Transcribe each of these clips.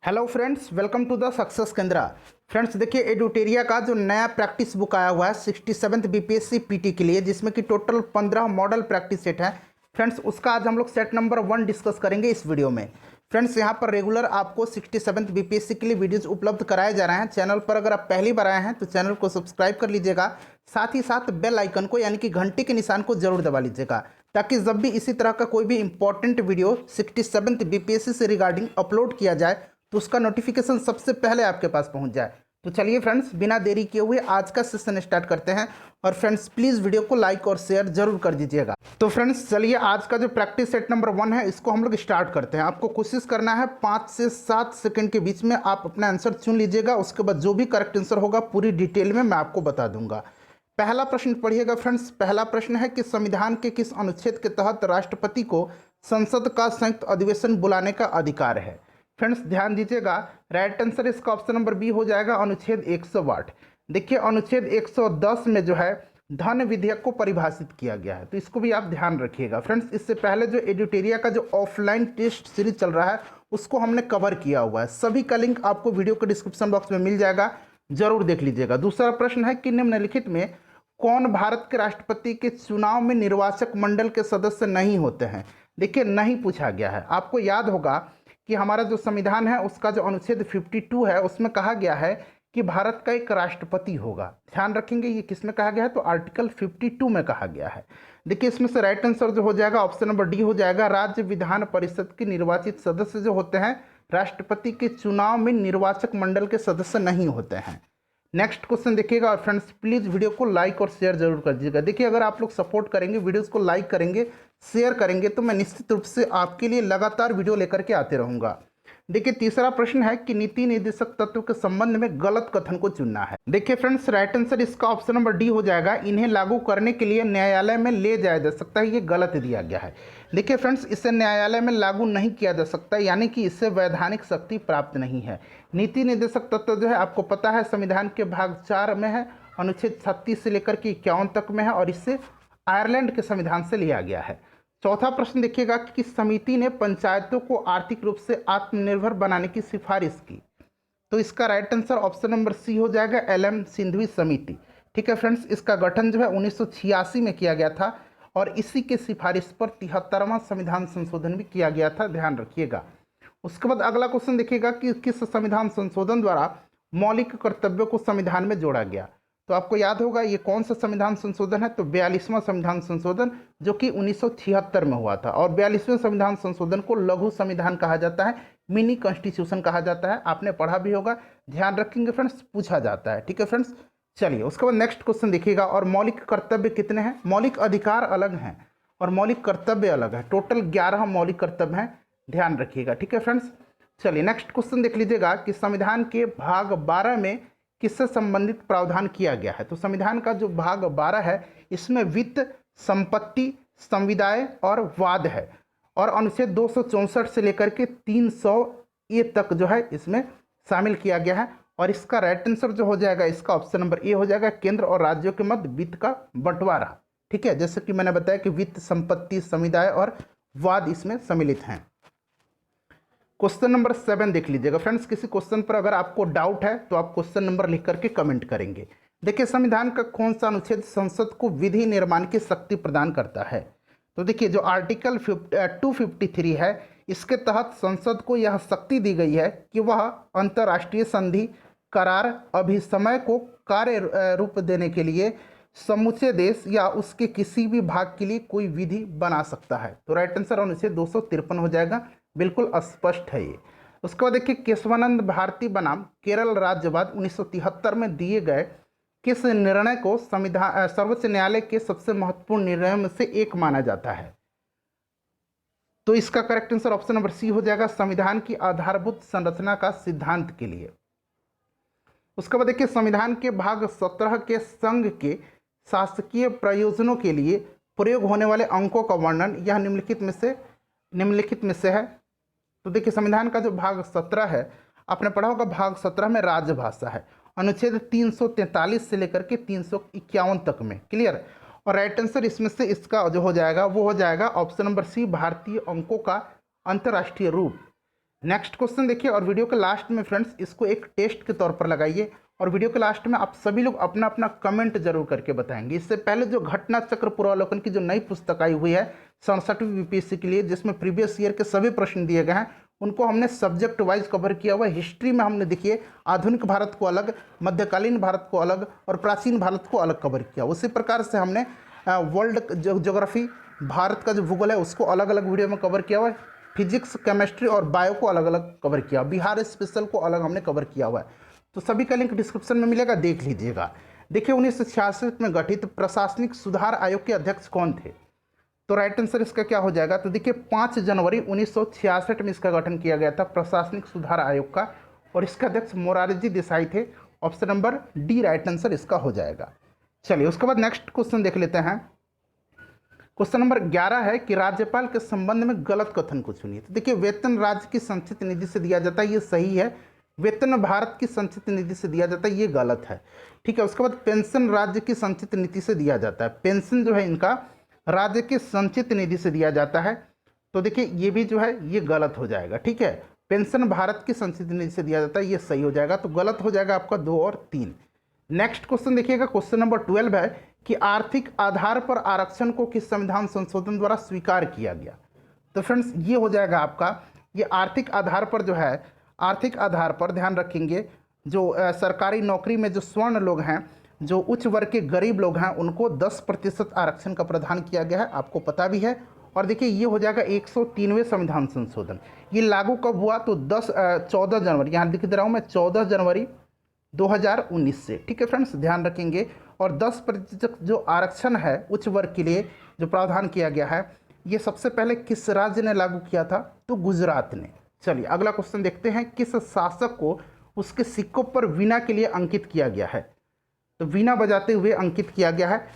Hello friends, welcome to the success Kendra. Friends देखिए, एडुटेरिया का जो नया प्रैक्टिस बुक आया हुआ है 67th बीपीएससी पीटी के लिए, जिसमें कि टोटल 15 मॉडल प्रैक्टिस सेट है। फ्रेंड्स उसका आज हम लोग सेट नंबर 1 डिस्कस करेंगे इस वीडियो में। फ्रेंड्स यहाँ पर रेगुलर आपको 67th बीपीएससी के लिए वीडियोज उपलब्ध कराए जा रहे हैं। चैनल पर अगर आप पहली बार आए हैं तो चैनल को सब्सक्राइब कर लीजिएगा, साथ ही साथ बेल आइकन को यानी कि घंटे के निशान को जरूर दबा लीजिएगा, ताकि जब भी इसी तरह का कोई भी इंपॉर्टेंट वीडियो 67th बीपीएससी से रिगार्डिंग अपलोड किया जाए तो उसका नोटिफिकेशन सबसे पहले आपके पास पहुंच जाए। तो चलिए फ्रेंड्स, बिना देरी किए हुए आज का सेशन स्टार्ट करते हैं। और फ्रेंड्स प्लीज़ वीडियो को लाइक और शेयर जरूर कर दीजिएगा। तो फ्रेंड्स चलिए, आज का जो प्रैक्टिस सेट नंबर 1 है इसको हम लोग स्टार्ट करते हैं। आपको कोशिश करना है 5 से 7 सेकंड के बीच में आप अपना आंसर चुन लीजिएगा। उसके बाद जो भी करेक्ट आंसर होगा पूरी डिटेल में मैं आपको बता दूंगा। पहला प्रश्न पढ़िएगा फ्रेंड्स। पहला प्रश्न है कि संविधान के किस अनुच्छेद के तहत राष्ट्रपति को संसद का संयुक्त अधिवेशन बुलाने का अधिकार है। फ्रेंड्स ध्यान दीजिएगा, राइट आंसर इसका ऑप्शन नंबर बी हो जाएगा, अनुच्छेद 108। देखिए अनुच्छेद 110 में जो है धन विधेयक को परिभाषित किया गया है, तो इसको भी आप ध्यान रखिएगा। फ्रेंड्स इससे पहले जो एडुटेरिया का जो ऑफलाइन टेस्ट सीरीज चल रहा है उसको हमने कवर किया हुआ है, सभी का लिंक आपको वीडियो के डिस्क्रिप्शन बॉक्स में मिल जाएगा, जरूर देख लीजिएगा। दूसरा प्रश्न है कि निम्नलिखित में कौन भारत के राष्ट्रपति के चुनाव में निर्वाचक मंडल के सदस्य नहीं होते हैं। देखिए नहीं पूछा गया है। आपको याद होगा कि हमारा जो संविधान है उसका जो अनुच्छेद 52 है उसमें कहा गया है कि भारत का एक राष्ट्रपति होगा। ध्यान रखेंगे ये किस में कहा गया है, तो आर्टिकल 52 में कहा गया है। देखिए इसमें से राइट आंसर जो हो जाएगा ऑप्शन नंबर डी हो जाएगा। राज्य विधान परिषद के निर्वाचित सदस्य जो होते हैं राष्ट्रपति के चुनाव में निर्वाचक मंडल के सदस्य नहीं होते हैं। नेक्स्ट क्वेश्चन देखिएगा। और फ्रेंड्स प्लीज़ वीडियो को लाइक और शेयर जरूर कर दीजिएगा। देखिए अगर आप लोग सपोर्ट करेंगे, वीडियोस को लाइक करेंगे, शेयर करेंगे, तो मैं निश्चित रूप से आपके लिए लगातार वीडियो लेकर के आते रहूँगा। देखिए तीसरा प्रश्न है कि नीति निर्देशक तत्व के संबंध में गलत कथन को चुनना है। देखिए फ्रेंड्स राइट आंसर इसका ऑप्शन नंबर डी हो जाएगा। इन्हें लागू करने के लिए न्यायालय में ले जाया जा सकता है, ये गलत दिया गया है। देखिए फ्रेंड्स इसे न्यायालय में लागू नहीं किया जा सकता, यानी कि इससे वैधानिक शक्ति प्राप्त नहीं है। नीति निर्देशक तत्व जो है आपको पता है संविधान के भाग 4 में है, अनुच्छेद 36 से लेकर के 51 तक में है, और इससे आयरलैंड के संविधान से लिया गया है। चौथा प्रश्न देखिएगा कि किस समिति ने पंचायतों को आर्थिक रूप से आत्मनिर्भर बनाने की सिफारिश की। तो इसका right answer option number C हो जाएगा, एल.एम. सिंघवी समिति। ठीक है फ्रेंड्स, इसका गठन जो है 1986 में किया गया था और इसी के सिफारिश पर 73वां संविधान संशोधन भी किया गया था, ध्यान रखिएगा। उसके बाद अगला क्वेश्चन देखिएगा कि किस संविधान संशोधन द्वारा मौलिक कर्तव्यों को संविधान में जोड़ा गया। तो आपको याद होगा ये कौन सा संविधान संशोधन है, तो 42वां संविधान संशोधन, जो कि 1976 में हुआ था। और 42वें संविधान संशोधन को लघु संविधान कहा जाता है, मिनी कॉन्स्टिट्यूशन कहा जाता है। आपने पढ़ा भी होगा, ध्यान रखेंगे फ्रेंड्स, पूछा जाता है। ठीक है फ्रेंड्स, चलिए उसके बाद नेक्स्ट क्वेश्चन देखिएगा। और मौलिक कर्तव्य कितने हैं? मौलिक अधिकार अलग हैं और मौलिक कर्तव्य अलग है। टोटल 11 मौलिक कर्तव्य हैं, ध्यान रखिएगा। ठीक है फ्रेंड्स, चलिए नेक्स्ट क्वेश्चन देख लीजिएगा कि संविधान के भाग 12 में किससे संबंधित प्रावधान किया गया है। तो संविधान का जो भाग 12 है इसमें वित्त, संपत्ति, संविदाय और वाद है, और अनुच्छेद 264 से लेकर के 300 ए तक जो है इसमें शामिल किया गया है। और इसका राइट आंसर जो हो जाएगा इसका ऑप्शन नंबर ए हो जाएगा, केंद्र और राज्यों के मध्य वित्त का बंटवारा। ठीक है, जैसे कि मैंने बताया कि वित्त, संपत्ति, संविदाय और वाद इसमें सम्मिलित हैं। क्वेश्चन नंबर 7 देख लीजिएगा फ्रेंड्स। किसी क्वेश्चन पर अगर आपको डाउट है तो आप क्वेश्चन नंबर लिख करके कमेंट करेंगे। देखिए संविधान का कौन सा अनुच्छेद संसद को विधि निर्माण की शक्ति प्रदान करता है। तो देखिए जो आर्टिकल 253 है इसके तहत संसद को यह शक्ति दी गई है कि वह अंतर्राष्ट्रीय संधि, करार, अभिसमय को कार्य रूप देने के लिए समूचे देश या उसके किसी भी भाग के लिए कोई विधि बना सकता है। तो राइट आंसर अनुच्छेद 253 हो जाएगा, बिल्कुल स्पष्ट है ये। उसके बाद देखिए केशवानंद भारती बनाम केरल राज्यवाद 1973 में दिए गए किस निर्णय को संविधान सर्वोच्च न्यायालय के सबसे महत्वपूर्ण निर्णयों में से एक माना जाता है। तो इसका correct answer option number C हो जाएगा, संविधान की आधारभूत संरचना का सिद्धांत के लिए। उसके बाद देखिए संविधान के भाग 17 के संघ के शासकीय प्रयोजनों के लिए प्रयोग होने वाले अंकों का वर्णन यह निम्नलिखित में से है। तो देखिए संविधान का जो भाग 17 है आपने पढ़ा होगा, भाग 17 में राजभाषा है, अनुच्छेद 343 से लेकर के 351 तक में, क्लियर। और राइट आंसर इसमें से इसका जो हो जाएगा वो हो जाएगा ऑप्शन नंबर सी, भारतीय अंकों का अंतर्राष्ट्रीय रूप। नेक्स्ट क्वेश्चन देखिए, और वीडियो के लास्ट में फ्रेंड्स इसको एक टेस्ट के तौर पर लगाइए, और वीडियो के लास्ट में आप सभी लोग अपना अपना कमेंट जरूर करके बताएंगे। इससे पहले जो घटना चक्र पूर्वावलोकन की जो नई पुस्तक आई हुई है 67वीं बीपीएससी के लिए, जिसमें प्रीवियस ईयर के सभी प्रश्न दिए गए हैं, उनको हमने सब्जेक्ट वाइज कवर किया हुआ है। हिस्ट्री में हमने देखिए आधुनिक भारत को अलग, मध्यकालीन भारत को अलग और प्राचीन भारत को अलग कवर किया। उसी प्रकार से हमने वर्ल्ड ज्योग्राफी, भारत का जो भूगोल है उसको अलग अलग वीडियो में कवर किया हुआ है। फिजिक्स, केमिस्ट्री और बायो को अलग अलग कवर किया, बिहार स्पेशल को अलग हमने कवर किया हुआ है। तो सभी का लिंक डिस्क्रिप्शन में मिलेगा, देख लीजिएगा। देखिए 1966 में गठित प्रशासनिक सुधार आयोग के अध्यक्ष कौन थे? तो राइट आंसर इसका क्या हो जाएगा? तो देखिए 5 जनवरी 1966 में इसका गठन किया गया था प्रशासनिक सुधार आयोग का, और इसका अध्यक्ष मोरारजी देसाई थे। Option number D right answer इसका हो जाएगा। चलिए उसके बाद नेक्स्ट क्वेश्चन देख लेते हैं। क्वेश्चन नंबर 11 है कि राज्यपाल के संबंध में गलत कथन को चुनिए। तो देखिए वेतन राज्य की संचित निधि से दिया जाता है, ये सही है। वेतन भारत की संचित निधि से दिया जाता है, ये गलत है। ठीक है, उसके बाद पेंशन राज्य की संचित निधि से दिया जाता है। पेंशन जो है इनका राज्य के संचित निधि से दिया जाता है, तो देखिए ये भी जो है ये गलत हो जाएगा। ठीक है, पेंशन भारत की संचित निधि से दिया जाता है, ये सही हो जाएगा। तो गलत हो जाएगा आपका 2 और 3। नेक्स्ट क्वेश्चन देखिएगा, क्वेश्चन नंबर 12 है कि आर्थिक आधार पर आरक्षण को किस संविधान संशोधन द्वारा स्वीकार किया गया? तो फ्रेंड्स ये हो जाएगा आपका, ये आर्थिक आधार पर जो है, आर्थिक आधार पर ध्यान रखेंगे, जो सरकारी नौकरी में जो स्वर्ण लोग हैं, जो उच्च वर्ग के गरीब लोग हैं, उनको 10% आरक्षण का प्रावधान किया गया है, आपको पता भी है। और देखिए ये हो जाएगा 103वें संविधान संशोधन। ये लागू कब हुआ? तो 14 जनवरी, यहाँ लिख दे रहा हूँ मैं, 14 जनवरी 2019 से। ठीक है फ्रेंड्स, ध्यान रखेंगे। और 10% जो आरक्षण है उच्च वर्ग के लिए जो प्रावधान किया गया है, ये सबसे पहले किस राज्य ने लागू किया था? तो गुजरात ने। चलिए अगला क्वेश्चन देखते हैं, किस शासक को उसके सिक्कों पर वीणा के लिए अंकित किया गया है? तो वीणा बजाते हुए अंकित किया गया है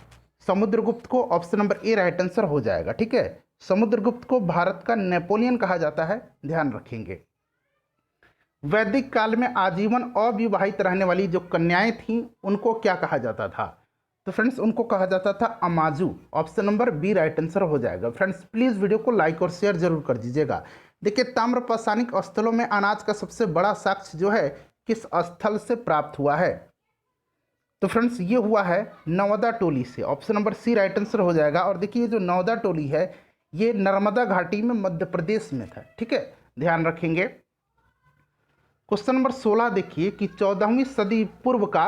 समुद्रगुप्त को। Option number A right answer हो जाएगा। ठीक है, समुद्रगुप्त को भारत का नेपोलियन कहा जाता है, ध्यान रखेंगे। वैदिक काल में आजीवन अविवाहित रहने वाली जो कन्याएं थीं उनको क्या कहा जाता था? तो फ्रेंड्स उनको कहा जाता था अमाजू। Option number B right answer हो जाएगा। फ्रेंड्स प्लीज़ वीडियो को लाइक और शेयर जरूर कर दीजिएगा। देखिए ताम्रपाषाणिक स्थलों में अनाज का सबसे बड़ा साक्ष्य जो है किस स्थल से प्राप्त हुआ है? तो फ्रेंड्स ये हुआ है नर्मदा टोली से। Option number C right answer हो जाएगा। और देखिए जो नर्मदा टोली है ये नर्मदा घाटी में मध्य प्रदेश में था। ठीक है, ध्यान रखेंगे। क्वेश्चन नंबर 16 देखिए कि 14वीं सदी पूर्व का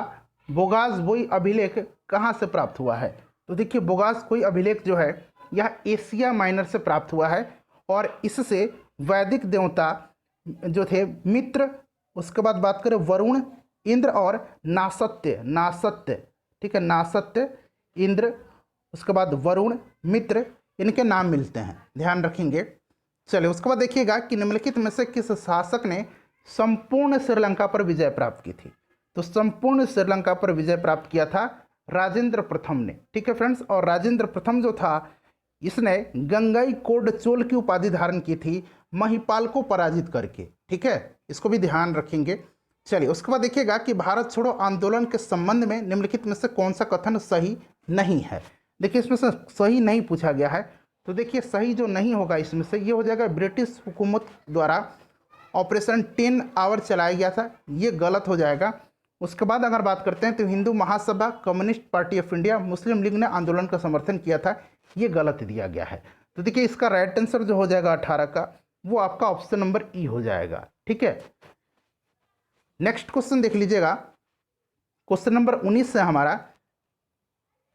बोगासबोई अभिलेख कहाँ से प्राप्त हुआ है? तो देखिए बोगासबोई अभिलेख जो है यह एशिया माइनर से प्राप्त हुआ है, और इससे वैदिक देवता जो थे मित्र, उसके बाद बात करें वरुण, इंद्र और नासत्य। ठीक है, नासत्य, इंद्र, उसके बाद वरुण, मित्र, इनके नाम मिलते हैं, ध्यान रखेंगे। चलिए उसके बाद देखिएगा कि निम्नलिखित में से किस शासक ने संपूर्ण श्रीलंका पर विजय प्राप्त की थी? तो संपूर्ण श्रीलंका पर विजय प्राप्त किया था राजेंद्र प्रथम ने। ठीक है फ्रेंड्स, और राजेंद्र प्रथम जो था इसने गंगईकोंड चोल की उपाधि धारण की थी महिपाल को पराजित करके। ठीक है, इसको भी ध्यान रखेंगे। चलिए उसके बाद देखिएगा कि भारत छोड़ो आंदोलन के संबंध में निम्नलिखित में से कौन सा कथन सही नहीं है? देखिए इसमें से सही नहीं पूछा गया है, तो देखिए सही जो नहीं होगा इसमें से ये हो जाएगा ब्रिटिश हुकूमत द्वारा ऑपरेशन 10 आवर चलाया गया था, ये गलत हो जाएगा। उसके बाद अगर बात करते हैं तो Hindu Mahasabha, communist party of India, Muslim League ने आंदोलन का समर्थन किया था, ये गलत दिया गया है। तो देखिए इसका राइट आंसर जो हो जाएगा 18 का, वो आपका ऑप्शन नंबर ई हो जाएगा। ठीक है, नेक्स्ट क्वेश्चन देख लीजिएगा, क्वेश्चन नंबर 19 है हमारा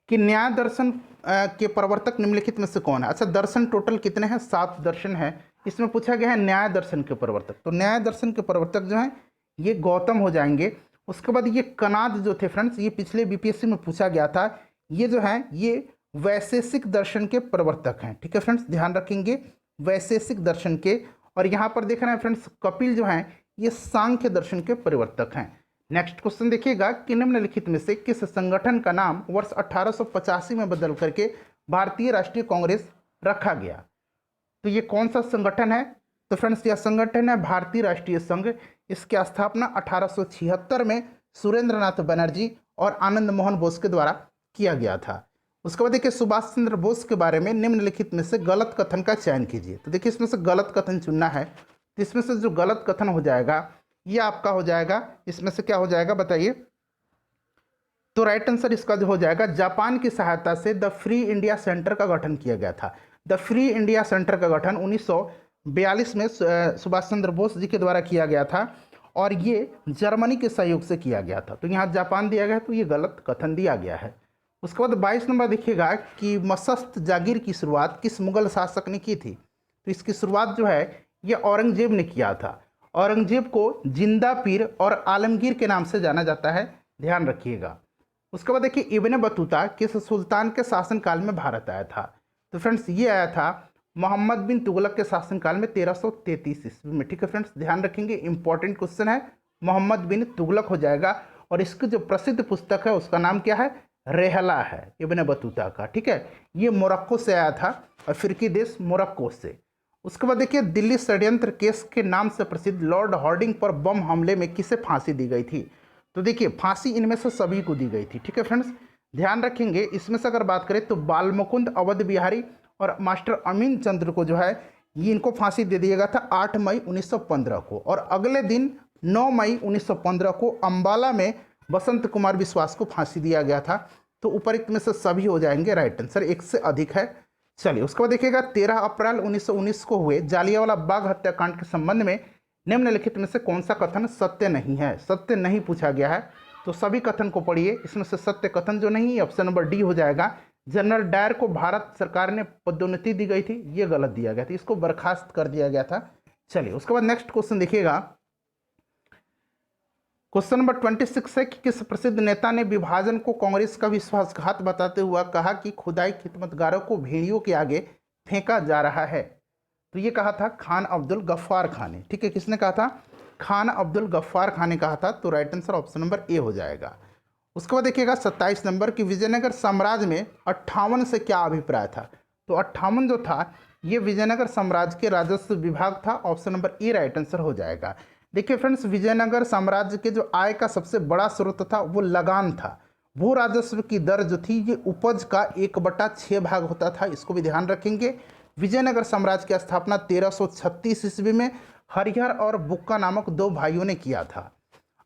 कि न्याय दर्शन के प्रवर्तक निम्नलिखित में से कौन है? अच्छा, दर्शन टोटल कितने हैं? 7 दर्शन है। इसमें पूछा गया है न्याय दर्शन के प्रवर्तक, तो न्याय दर्शन के प्रवर्तक जो हैं ये गौतम हो जाएंगे। उसके बाद ये कनाद जो थे फ्रेंड्स, ये पिछले बीपीएससी में पूछा गया था, ये जो है ये वैशेषिक दर्शन के प्रवर्तक हैं। ठीक है फ्रेंड्स, ध्यान रखेंगे वैशेषिक दर्शन के। और यहाँ पर देख रहे हैं फ्रेंड्स कपिल जो हैं ये सांख्य दर्शन के प्रवर्तक हैं। नेक्स्ट क्वेश्चन देखिएगा कि निम्नलिखित में से किस संगठन का नाम वर्ष 1885 में बदल करके भारतीय राष्ट्रीय कांग्रेस रखा गया? तो ये कौन सा संगठन है? तो फ्रेंड्स यह संगठन है भारतीय राष्ट्रीय संघ। इसकी स्थापना 1876 में सुरेंद्र नाथ बनर्जी और आनंद मोहन बोस के द्वारा किया गया था। उसके बाद देखिए सुभाष चंद्र बोस के बारे में निम्नलिखित में से गलत कथन का चयन कीजिए। तो देखिए इसमें से गलत कथन चुनना है, तो इसमें से जो गलत कथन हो जाएगा ये आपका हो जाएगा, इसमें से क्या हो जाएगा बताइए। तो राइट आंसर इसका जो हो जाएगा, जापान की सहायता से द फ्री इंडिया सेंटर का गठन किया गया था। द फ्री इंडिया सेंटर का गठन 1942 में सुभाष चंद्र बोस जी के द्वारा किया गया था और ये जर्मनी के सहयोग से किया गया था। तो यहाँ जापान दिया गया, तो ये गलत कथन दिया गया है। उसके बाद 22 नंबर देखिएगा कि मसस्त जागीर की शुरुआत किस मुगल शासक ने की थी। तो इसकी शुरुआत जो है ये औरंगजेब ने किया था। औरंगजेब को जिंदा पीर और आलमगीर के नाम से जाना जाता है, ध्यान रखिएगा। उसके बाद देखिए इब्ने बतूता किस सुल्तान के शासनकाल में भारत आया था। तो फ्रेंड्स ये आया था मोहम्मद बिन तुगलक के शासनकाल में 1333 ईस्वी में। ठीक है फ्रेंड्स, ध्यान रखेंगे, इंपॉर्टेंट क्वेश्चन है, मोहम्मद बिन तुगलक हो जाएगा। और इसकी जो प्रसिद्ध पुस्तक है उसका नाम क्या है, रेहला है इब्ने बतूता का। ठीक है, ये मोरक्को से आया था, अफ्रीकी देश मोरक्को से। उसके बाद देखिए दिल्ली षड्यंत्र केस के नाम से प्रसिद्ध लॉर्ड हार्डिंग पर बम हमले में किसे फांसी दी गई थी। तो देखिए फांसी इनमें से सभी को दी गई थी। ठीक है फ्रेंड्स, ध्यान रखेंगे, इसमें से अगर बात करें तो बालमुकुंद, अवध बिहारी और मास्टर अमीन चंद्र को जो है ये इनको फांसी दे दिया गया था 8 मई 1915 को। और अगले दिन 9 मई 1915 को अंबाला में बसंत कुमार विश्वास को फांसी दिया गया था। तो उपरोक्त में से सभी हो जाएंगे राइट आंसर, एक से अधिक है। चलिए उसके बाद देखिएगा 13 अप्रैल 1919 को हुए जालियांवाला बाग हत्याकांड के संबंध में निम्नलिखित में से कौन सा कथन सत्य नहीं है। सत्य नहीं पूछा गया है, तो सभी कथन को पढ़िए। इसमें से सत्य कथन जो नहीं, ऑप्शन नंबर डी हो जाएगा। जनरल डायर को भारत सरकार ने पदोन्नति दी गई थी, ये गलत दिया गया था, इसको बर्खास्त कर दिया गया था। चलिए उसके बाद नेक्स्ट क्वेश्चन देखिएगा, क्वेश्चन नंबर 26 है कि किस प्रसिद्ध नेता ने विभाजन को कांग्रेस का विश्वासघात बताते हुआ कहा कि खुदाई खिदमतगारों को भेड़ियों के आगे फेंका जा रहा है। तो ये कहा था खान अब्दुल गफ्फार खान ने। ठीक है, किसने कहा था, खान अब्दुल गफ्फार खान ने कहा था। तो right answer option number A हो जाएगा। उसके बाद देखिएगा 27 नंबर की विजयनगर साम्राज्य में 58 से क्या अभिप्राय था। तो 58 जो था ये विजयनगर साम्राज्य के राजस्व विभाग था, option number A right answer हो जाएगा। देखिए फ्रेंड्स, विजयनगर साम्राज्य के जो आय का सबसे बड़ा स्रोत था वो लगान था। भू राजस्व की दर जो थी ये उपज का 1/6 भाग होता था, इसको भी ध्यान रखेंगे। विजयनगर साम्राज्य की स्थापना 1336 ईस्वी में हरिहर और बुक्का नामक 2 भाइयों ने किया था।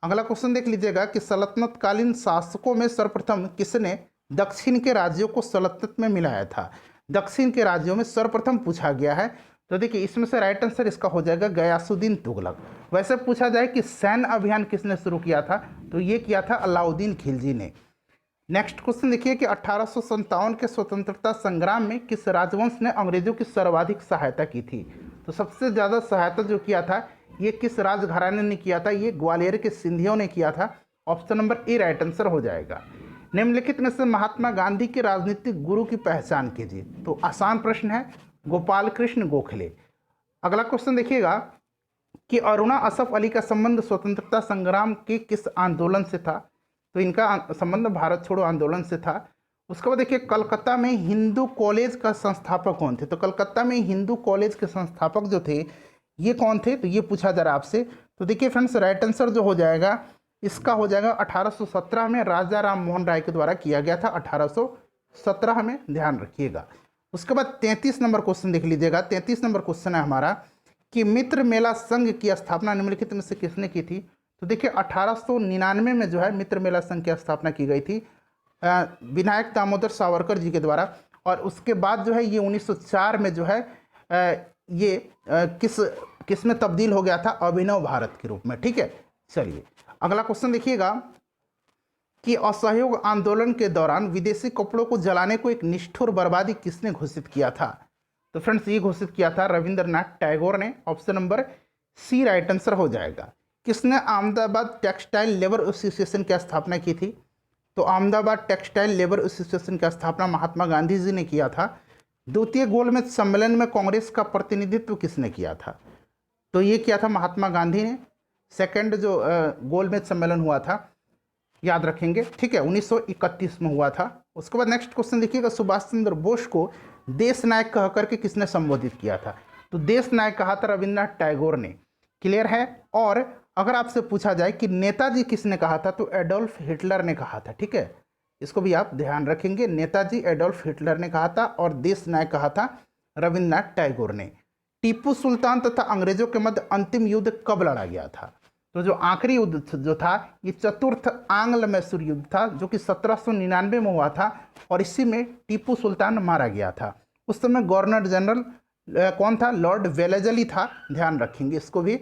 अगला क्वेश्चन देख लीजिएगा कि सल्तनतकालीन शासकों में सर्वप्रथम किसने दक्षिण के राज्यों को सल्तनत में मिलाया था। दक्षिण के राज्यों में सर्वप्रथम पूछा गया है। तो देखिए इसमें से राइट आंसर इसका हो जाएगा गयासुद्दीन तुगलक। वैसे पूछा जाए कि सैन्य अभियान किसने शुरू किया था, तो ये किया था अलाउद्दीन खिलजी ने। नेक्स्ट क्वेश्चन देखिए कि 1857 के स्वतंत्रता संग्राम में किस राजवंश ने अंग्रेजों की सर्वाधिक सहायता की थी। तो सबसे ज़्यादा सहायता जो किया था ये किस राजघराने ने किया था, ये ग्वालियर के सिंधियों ने किया था। Option number A right answer हो जाएगा। निम्नलिखित में से महात्मा गांधी के राजनीतिक गुरु की पहचान कीजिए। तो आसान प्रश्न है, गोपाल कृष्ण गोखले। अगला क्वेश्चन देखिएगा कि अरुणा असफ अली का संबंध स्वतंत्रता संग्राम के किस आंदोलन से था। तो इनका संबंध भारत छोड़ो आंदोलन से था। उसके बाद देखिए कलकत्ता में हिंदू कॉलेज का संस्थापक कौन थे। तो कलकत्ता में हिंदू कॉलेज के संस्थापक जो थे ये कौन थे, तो ये पूछा जा रहा है आपसे। तो देखिए फ्रेंड्स राइट आंसर जो हो जाएगा इसका हो जाएगा 1817 में राजा राम मोहन राय के द्वारा किया गया था, 1817 में, ध्यान रखिएगा। उसके बाद 33 नंबर क्वेश्चन देख लीजिएगा। 33 नंबर क्वेश्चन है हमारा कि मित्र मेला संघ की स्थापना निम्नलिखित में से किसने की थी। तो देखिए 1899 में जो है मित्र मेला संघ की स्थापना की गई थी विनायक दामोदर सावरकर जी के द्वारा। और उसके बाद जो है ये 1904 में जो है ये किस में तब्दील हो गया था, अभिनव भारत के रूप में। ठीक है, चलिए अगला क्वेश्चन देखिएगा कि असहयोग आंदोलन के दौरान विदेशी कपड़ों को जलाने को एक निष्ठुर बर्बादी किसने घोषित किया था। तो फ्रेंड्स ये घोषित किया था रविंद्रनाथ टैगोर ने। Option number C right answer हो जाएगा। किसने अहमदाबाद टेक्सटाइल लेबर एसोसिएशन की स्थापना की थी। तो अहमदाबाद टेक्सटाइल लेबर एसोसिएशन की स्थापना महात्मा गांधी जी ने किया था। द्वितीय गोलमेज सम्मेलन में कांग्रेस का प्रतिनिधित्व किसने किया था। तो ये किया था महात्मा गांधी ने। सेकंड जो गोलमेज सम्मेलन हुआ था याद रखेंगे, ठीक है, 1931 में हुआ था। उसके बाद नेक्स्ट क्वेश्चन देखिएगा, सुभाष चंद्र बोस को देश नायक कह करके किसने संबोधित किया था। तो देश नायक कहा था रविंद्रनाथ टैगोर ने, क्लियर है। और अगर आपसे पूछा जाए कि नेताजी किसने कहा था, तो एडोल्फ हिटलर ने कहा था। ठीक है, इसको भी आप ध्यान रखेंगे, नेताजी एडोल्फ हिटलर ने कहा था और देश नायक कहा था रविंद्रनाथ टैगोर ने। टीपू सुल्तान तथा अंग्रेजों के मध्य अंतिम युद्ध कब लड़ा गया था? तो जो आखिरी युद्ध जो था ये चतुर्थ आंग्ल मैसूर युद्ध था, जो कि 1799 में हुआ था, और इसी में टीपू सुल्तान मारा गया था। उस समय गवर्नर जनरल कौन था? लॉर्ड वेलेजली था, ध्यान रखेंगे इसको भी।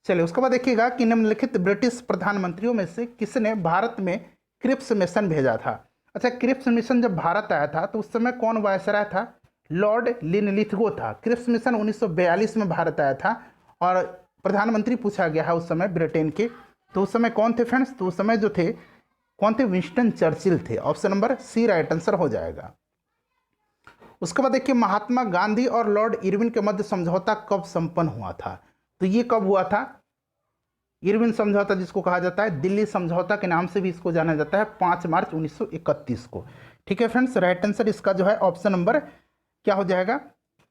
चलिए, उसके बाद देखिएगा कि निम्नलिखित ब्रिटिश प्रधानमंत्रियों में से किसने भारत में क्रिप्स मिशन भेजा था? अच्छा, क्रिप्स मिशन जब भारत आया था तो उस समय कौन वायसराय था? लॉर्ड लिनलिथगो था। क्रिप्स मिशन 1942 में भारत आया था और प्रधानमंत्री पूछा गया है उस समय ब्रिटेन के, तो उस समय कौन थे फ्रेंड्स? तो उस समय जो थे कौन थे? विंस्टन चर्चिल थे। Option number C right answer हो जाएगा। उसके बाद देखिए, महात्मा गांधी और लॉर्ड इरविन के मध्य समझौता कब संपन्न हुआ था? तो ये कब हुआ था? इरविन समझौता जिसको कहा जाता है, दिल्ली समझौता के नाम से भी इसको जाना जाता है, 5 मार्च 1931 को। ठीक है फ्रेंड्स, राइट आंसर इसका जो है ऑप्शन नंबर क्या हो जाएगा?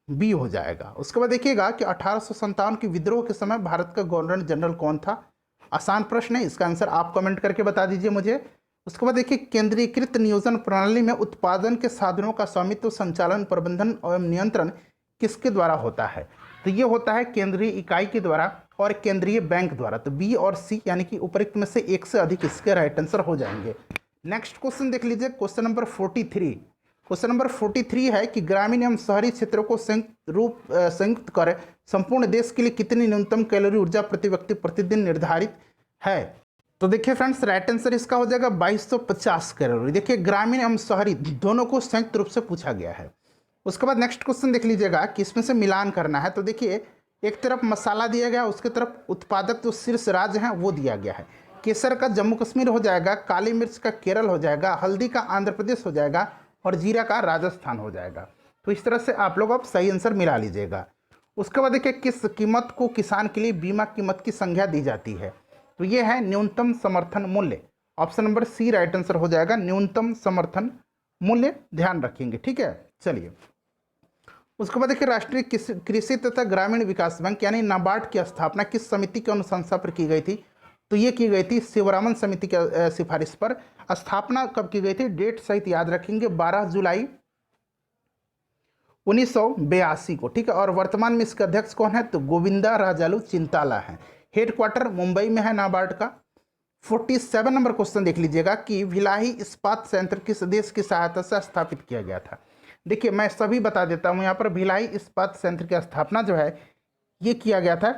बी हो जाएगा। उसके बाद देखिएगा कि 1857 के विद्रोह के समय भारत का गवर्नर जनरल कौन था? आसान प्रश्न है, इसका आंसर आप कमेंट करके बता दीजिए मुझे। उसके बाद देखिए, केंद्रीकृत नियोजन प्रणाली में उत्पादन के साधनों का स्वामित्व, संचालन, प्रबंधन एवं नियंत्रण किसके द्वारा होता है? तो ये होता है केंद्रीय इकाई के द्वारा और केंद्रीय बैंक द्वारा। तो बी और सी यानी कि उपरोक्त में से एक से अधिक इसके राइट आंसर हो जाएंगे। नेक्स्ट क्वेश्चन देख लीजिए, क्वेश्चन नंबर 43। क्वेश्चन नंबर 43 है कि ग्रामीण एवं शहरी क्षेत्रों को संयुक्त कर संपूर्ण देश के लिए कितनी न्यूनतम कैलोरी ऊर्जा प्रति व्यक्ति प्रतिदिन निर्धारित है? तो देखिए फ्रेंड्स, राइट आंसर इसका हो जाएगा 2250 कैलोरी। देखिए, ग्रामीण एवं शहरी दोनों को संयुक्त रूप से पूछा गया है। उसके बाद नेक्स्ट क्वेश्चन देख लीजिएगा कि इसमें से मिलान करना है। तो देखिए, एक तरफ मसाला दिया गया, उसके तरफ उत्पादक जो शीर्ष राज्य हैं वो दिया गया है। केसर का जम्मू कश्मीर हो जाएगा, काली मिर्च का केरल हो जाएगा, हल्दी का आंध्र प्रदेश हो जाएगा और जीरा का राजस्थान हो जाएगा। तो इस तरह से आप लोग अब सही आंसर मिला लीजिएगा। उसके बाद देखिए, किस कीमत को किसान के लिए बीमा कीमत की संज्ञा दी जाती है? तो ये है न्यूनतम समर्थन मूल्य। Option number C right answer हो जाएगा, न्यूनतम समर्थन मूल्य, ध्यान रखेंगे। ठीक है, चलिए। उसके बाद देखिए, राष्ट्रीय कृषि तथा ग्रामीण विकास बैंक यानी नाबार्ड की स्थापना किस समिति की अनुशंसा पर की गई थी? तो ये की गई थी शिवरामन समिति के सिफारिश पर। स्थापना कब की गई थी? डेट सहित याद रखेंगे, 12 जुलाई 1982 को। ठीक है, और वर्तमान में इसके अध्यक्ष कौन है? तो गोविंदा राजालू चिंताला है। हेडक्वार्टर मुंबई में है नाबार्ड का। 47 नंबर क्वेश्चन देख लीजिएगा कि भिलाई इस्पात संयंत्र किस देश की सहायता से स्थापित किया गया था? देखिए, मैं सभी बता देता हूं यहाँ पर। भिलाई इस्पात संयंत्र की स्थापना जो है ये किया गया था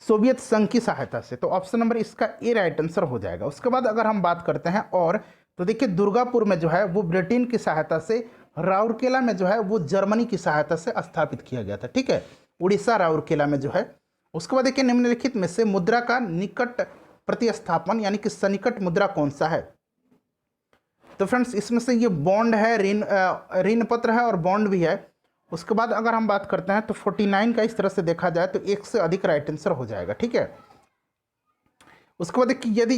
सोवियत संघ की सहायता से। तो ऑप्शन नंबर इसका ए राइट आंसर हो जाएगा। उसके बाद अगर हम बात करते हैं और, तो देखिए, दुर्गापुर में जो है वो ब्रिटेन की सहायता से, राउरकेला में जो है वो जर्मनी की सहायता से स्थापित किया गया था। ठीक है, उड़ीसा राउरकेला में जो है। उसके बाद देखिए, निम्नलिखित में से मुद्रा का निकट प्रतिस्थापन यानी कि सन्निकट मुद्रा कौन सा है? तो फ्रेंड्स, इसमें से ये बॉन्ड है, ऋण पत्र है और बॉन्ड भी है। उसके बाद अगर हम बात करते हैं तो 49 का इस तरह से देखा जाए तो एक से अधिक राइट आंसर हो जाएगा। ठीक है, उसके बाद देखिए, यदि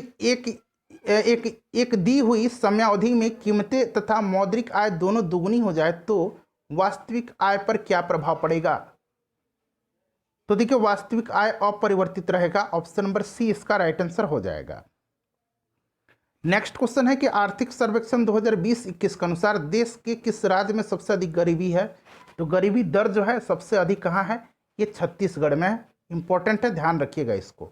एक दी हुई समयावधि में कीमतें तथा मौद्रिक आय दोनों दुगुनी हो जाए तो वास्तविक आय पर क्या प्रभाव पड़ेगा? तो देखिए, वास्तविक आय अपरिवर्तित रहेगा। ऑप्शन नंबर सी इसका राइट आंसर हो जाएगा। नेक्स्ट क्वेश्चन है कि आर्थिक सर्वेक्षण 2020-21 के अनुसार देश के किस राज्य में सबसे अधिक गरीबी है? तो गरीबी दर जो है सबसे अधिक कहाँ है? ये छत्तीसगढ़ में है। इंपॉर्टेंट है, ध्यान रखिएगा इसको।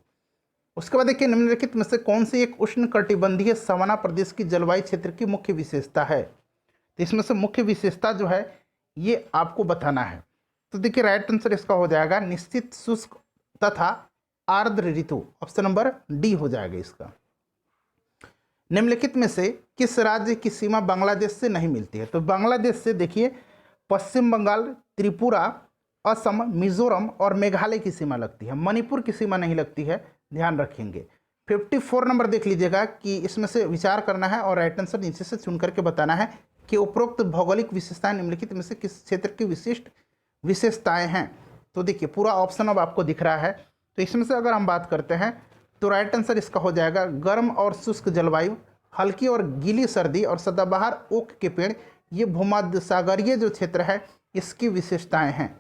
उसके बाद देखिए, निम्नलिखित में से कौन सी एक उष्णकटिबंधीय सवाना प्रदेश की जलवायु क्षेत्र की मुख्य विशेषता है? तो इसमें से मुख्य विशेषता जो है ये आपको बताना है। तो देखिए, राइट आंसर इसका हो जाएगा निश्चित शुष्क तथा आर्द्र ऋतु। ऑप्शन नंबर डी हो जाएगा इसका। निम्नलिखित में से किस राज्य की सीमा बांग्लादेश से नहीं मिलती है? तो बांग्लादेश से देखिए पश्चिम बंगाल, त्रिपुरा, असम, मिजोरम और मेघालय की सीमा लगती है, मणिपुर की सीमा नहीं लगती है, ध्यान रखेंगे। 54 नंबर देख लीजिएगा कि इसमें से विचार करना है और राइट आंसर नीचे से चुन करके बताना है कि उपरोक्त भौगोलिक विशेषताएं निम्नलिखित में से किस क्षेत्र की विशिष्ट विशेषताएं हैं। तो देखिए, पूरा ऑप्शन अब आपको दिख रहा है। तो इसमें से अगर हम बात करते हैं तो राइट आंसर इसका हो जाएगा गर्म और शुष्क जलवायु, हल्की और गीली सर्दी और सदाबहार ओक के पेड़, ये भूमध्य सागरीय जो क्षेत्र है इसकी विशेषताएं हैं।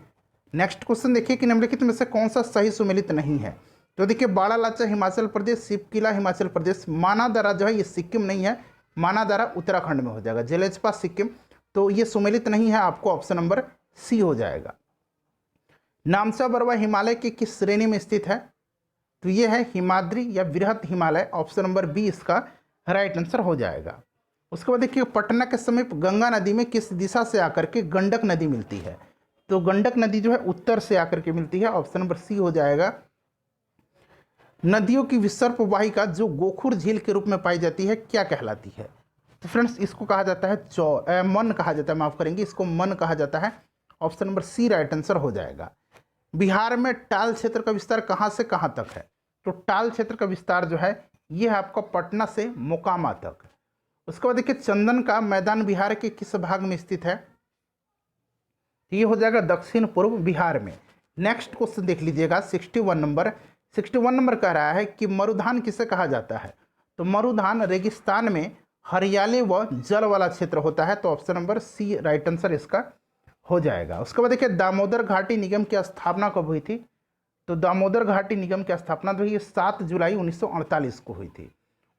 नेक्स्ट क्वेश्चन देखिए कि निम्नलिखित में से कौन सा सही सुमेलित नहीं है? तो देखिए, बाड़ालाचा हिमाचल प्रदेश, शिवकिला हिमाचल प्रदेश, मानादरा जो है ये सिक्किम नहीं है, मानादरा उत्तराखंड में हो जाएगा, जेलेचपा सिक्किम। तो ये सुमेलित नहीं है, आपको ऑप्शन नंबर सी हो जाएगा। नामचा पर्वत हिमालय के किस श्रेणी में स्थित है? तो ये है हिमाद्री या बृहत हिमालय। ऑप्शन नंबर बी इसका राइट आंसर हो जाएगा। उसके बाद देखिए पटना के समीप गंगा नदी में किस दिशा से आकर के गंडक नदी मिलती है? तो गंडक नदी जो है उत्तर से आकर के मिलती है। ऑप्शन नंबर सी हो जाएगा। नदियों की विसर्प वाहिका जो गोखुर झील के रूप में पाई जाती है क्या कहलाती है? तो फ्रेंड्स इसको कहा जाता है मन कहा जाता है, माफ करेंगे, इसको मन कहा जाता है। Option number C right answer हो जाएगा। बिहार में टाल क्षेत्र का विस्तार कहाँ से कहाँ तक है? तो टाल क्षेत्र का विस्तार जो है ये है आपका पटना से मोकामा तक। उसके बाद देखिए चंदन का मैदान बिहार के किस भाग में स्थित है? ये हो जाएगा दक्षिण पूर्व बिहार में। नेक्स्ट क्वेश्चन देख लीजिएगा 61 नंबर कह रहा है कि मरुधान किसे कहा जाता है? तो मरुधान रेगिस्तान में हरियाली व जल वाला क्षेत्र होता है। तो option number C right answer इसका हो जाएगा। उसके बाद देखिए दामोदर घाटी निगम की स्थापना कब हुई थी? तो दामोदर घाटी निगम की स्थापना जो है 7 जुलाई 1948 को हुई थी।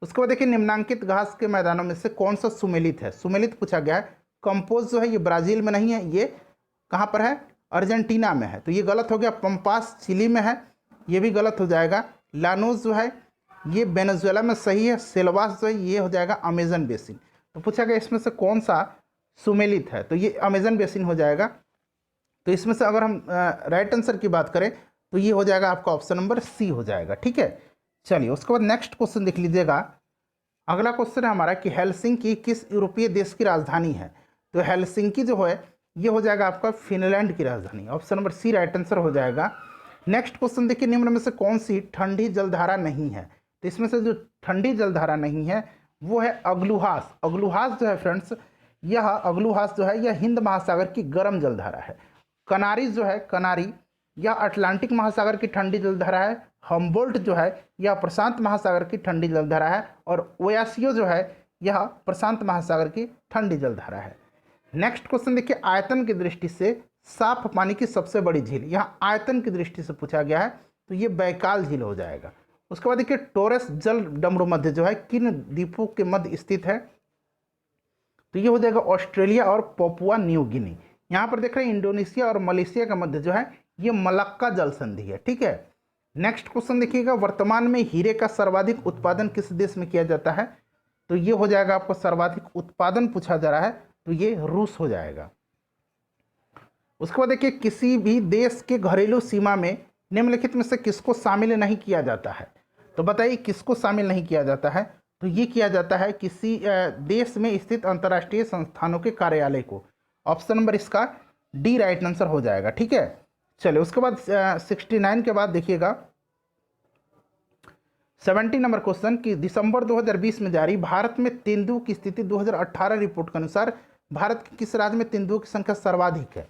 उसके बाद देखिए निम्नांकित घास के मैदानों में से कौन सा सुमेलित है? सुमेलित पूछा गया है। कंपोज जो है ये ब्राजील में नहीं है, ये कहाँ पर है? अर्जेंटीना में है। तो ये गलत हो गया। पंपास चिली में है, ये भी गलत हो जाएगा। लानोस जो है ये वेनेजुएला में सही है। सेल्वास जो है ये हो जाएगा अमेजन बेसिन। तो पूछा गया इसमें से कौन सा सुमेलित है? तो ये अमेजन बेसिन हो जाएगा। तो इसमें से अगर हम राइट आंसर की बात करें तो ये हो जाएगा आपका ऑप्शन नंबर सी हो जाएगा। ठीक है, चलिए उसके बाद नेक्स्ट क्वेश्चन देख लीजिएगा। अगला क्वेश्चन है हमारा कि हेलसिंकी किस यूरोपीय देश की राजधानी है? तो हेलसिंकी जो है ये हो जाएगा आपका फिनलैंड की राजधानी। Option number C right answer हो जाएगा। नेक्स्ट क्वेश्चन देखिए निम्न में से कौन सी ठंडी जलधारा नहीं है? तो इसमें से जो ठंडी जलधारा नहीं है वो है अग्लुहास। अग्लुहास जो है फ्रेंड्स, यह अग्लुहास जो है यह हिंद महासागर की गर्म जलधारा है। कनारी जो है, कनारी यह अटलांटिक महासागर की ठंडी जलधारा है। हम्बोल्ट जो है यह प्रशांत महासागर की ठंडी जलधारा है। और ओयासियो जो है यह प्रशांत महासागर की ठंडी जलधारा है। नेक्स्ट क्वेश्चन देखिए आयतन की दृष्टि से साफ पानी की सबसे बड़ी झील, यहाँ आयतन की दृष्टि से पूछा गया है तो ये बैकाल झील हो जाएगा। उसके बाद देखिए टोरस जल डमरू मध्य जो है किन द्वीपों के मध्य स्थित है? तो ये हो जाएगा ऑस्ट्रेलिया और पपुआ न्यू गिनी। यहाँ पर देख रहे हैं इंडोनेशिया और मलेशिया के मध्य जो है ये मलक्का जल संधि है। ठीक है, नेक्स्ट क्वेश्चन देखिएगा वर्तमान में हीरे का सर्वाधिक उत्पादन किस देश में किया जाता है? तो ये हो जाएगा आपको सर्वाधिक उत्पादन पूछा जा रहा है तो ये रूस हो जाएगा। उसके बाद देखिए किसी भी देश के घरेलू सीमा में निम्नलिखित में से किसको शामिल नहीं किया जाता है? तो बताइए किसको शामिल नहीं किया जाता है? तो ये किया जाता है किसी देश में स्थित अंतर्राष्ट्रीय संस्थानों के कार्यालय को। ऑप्शन नंबर इसका डी राइट आंसर हो जाएगा। ठीक है, चलिए उसके बाद 69 के बाद देखिएगा 70 नंबर क्वेश्चन कि दिसंबर 2020 में जारी भारत में तेंदुओं की स्थिति 2018 रिपोर्ट के अनुसार भारत के किस राज्य में तेंदुओं की संख्या सर्वाधिक है?